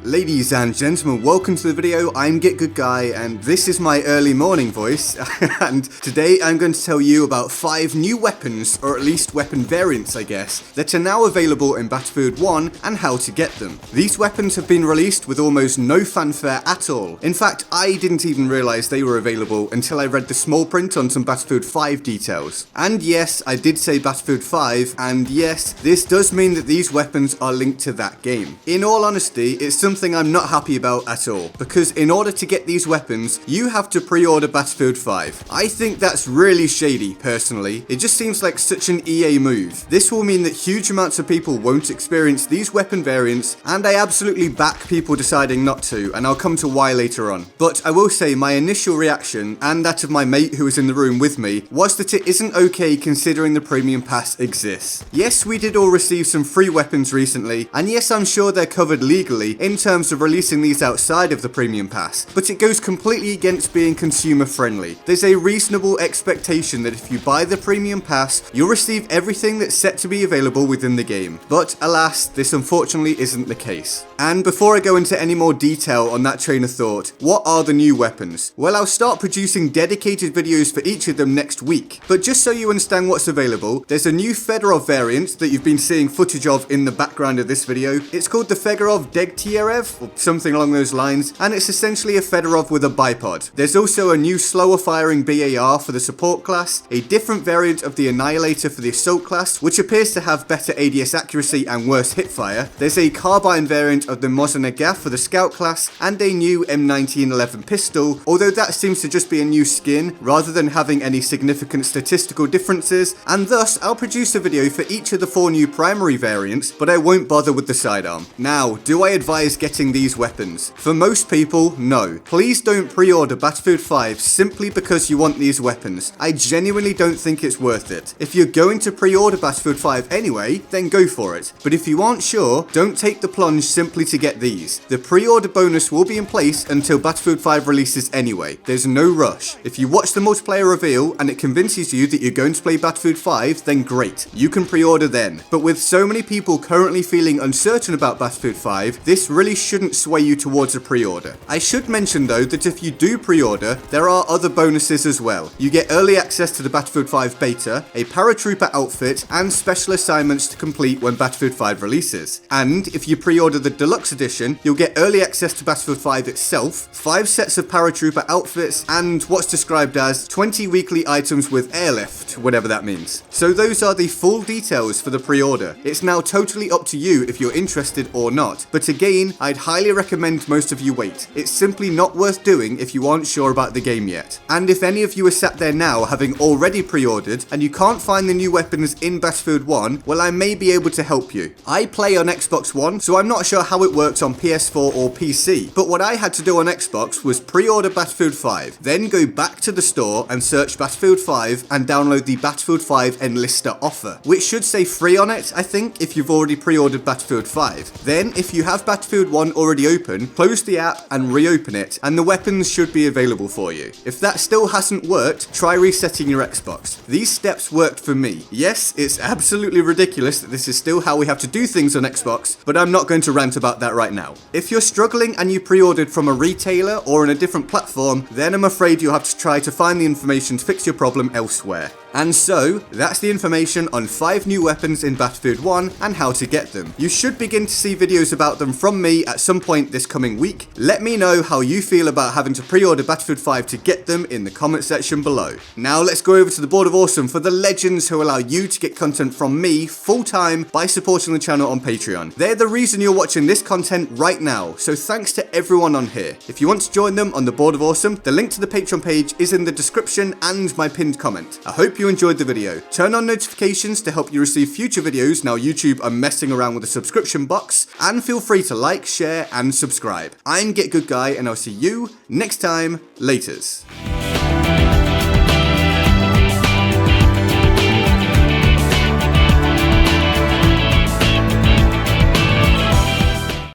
Ladies and gentlemen, welcome to the video. I'm GetGoodGuy and this is my early morning voice and today I'm going to tell you about 5 new weapons, or at least weapon variants I guess, that are now available in Battlefield 1 and how to get them. These weapons have been released with almost no fanfare at all. In fact, I didn't even realise they were available until I read the small print on some Battlefield 5 details. And yes, I did say Battlefield 5, and yes, this does mean that these weapons are linked to that game. In all honesty, it's something I'm not happy about at all, because in order to get these weapons, you have to pre-order Battlefield 5. I think that's really shady, personally. It just seems like such an EA move. This will mean that huge amounts of people won't experience these weapon variants, and I absolutely back people deciding not to, and I'll come to why later on. But I will say my initial reaction, and that of my mate who was in the room with me, was that it isn't okay considering the premium pass exists. Yes, we did all receive some free weapons recently, and yes, I'm sure they're covered legally in terms of releasing these outside of the premium pass, but it goes completely against being consumer friendly. There's a reasonable expectation that if you buy the premium pass, you'll receive everything that's set to be available within the game. But alas, this unfortunately isn't the case. And before I go into any more detail on that train of thought, what are the new weapons? Well, I'll start producing dedicated videos for each of them next week, but just so you understand what's available, there's a new Fedorov variant that you've been seeing footage of in the background of this video. It's called the Fedorov-Degtyarev, or something along those lines, and it's essentially a Fedorov with a bipod. There's also a new slower firing BAR for the support class, a different variant of the Annihilator for the assault class, which appears to have better ADS accuracy and worse hipfire. There's a carbine variant of the Mosin-Nagant for the scout class, and a new M1911 pistol, although that seems to just be a new skin rather than having any significant statistical differences, and thus I'll produce a video for each of the 4 new primary variants, but I won't bother with the sidearm. Now, do I advise getting these weapons? For most people, no. Please don't pre-order Battlefield 5 simply because you want these weapons. I genuinely don't think it's worth it. If you're going to pre-order Battlefield 5 anyway, then go for it. But if you aren't sure, don't take the plunge simply to get these. The pre-order bonus will be in place until Battlefield 5 releases anyway. There's no rush. If you watch the multiplayer reveal and it convinces you that you're going to play Battlefield 5, then great. You can pre-order then. But with so many people currently feeling uncertain about Battlefield 5, this really shouldn't sway you towards a pre-order. I should mention though that if you do pre-order, there are other bonuses as well. You get early access to the Battlefield 5 beta, a paratrooper outfit, and special assignments to complete when Battlefield 5 releases. And if you pre-order the deluxe edition, you'll get early access to Battlefield 5 itself, 5 sets of paratrooper outfits, and what's described as 20 weekly items with airlift, whatever that means. So those are the full details for the pre-order. It's now totally up to you if you're interested or not, but again, I'd highly recommend most of you wait. It's simply not worth doing if you aren't sure about the game yet. And if any of you are sat there now having already pre-ordered and you can't find the new weapons in Battlefield 1, well, I may be able to help you. I play on Xbox One, so I'm not sure how it works on PS4 or PC, but what I had to do on Xbox was pre-order Battlefield 5, then go back to the store and search Battlefield 5 and download the Battlefield 5 Enlister offer, which should say free on it, I think, if you've already pre-ordered Battlefield 5. Then, if you have Battlefield 1 already open, close the app and reopen it, and the weapons should be available for you. If that still hasn't worked, try resetting your Xbox. These steps worked for me. Yes, it's absolutely ridiculous that this is still how we have to do things on Xbox, but I'm not going to rant about that right now. If you're struggling and you pre-ordered from a retailer or on a different platform, then I'm afraid you'll have to try to find the information to fix your problem elsewhere. And so, that's the information on 5 new weapons in Battlefield 1 and how to get them. You should begin to see videos about them from me at some point this coming week. Let me know how you feel about having to pre-order Battlefield 5 to get them in the comment section below. Now let's go over to the Board of Awesome for the legends who allow you to get content from me full-time by supporting the channel on Patreon. They're the reason you're watching this content right now, so thanks to everyone on here. If you want to join them on the Board of Awesome, the link to the Patreon page is in the description and my pinned comment. I hope you enjoyed the video. Turn on notifications to help you receive future videos now YouTube are messing around with the subscription box, and feel free to like, share, and subscribe. I'm GetGoodGuy, and I'll see you next time. Laters.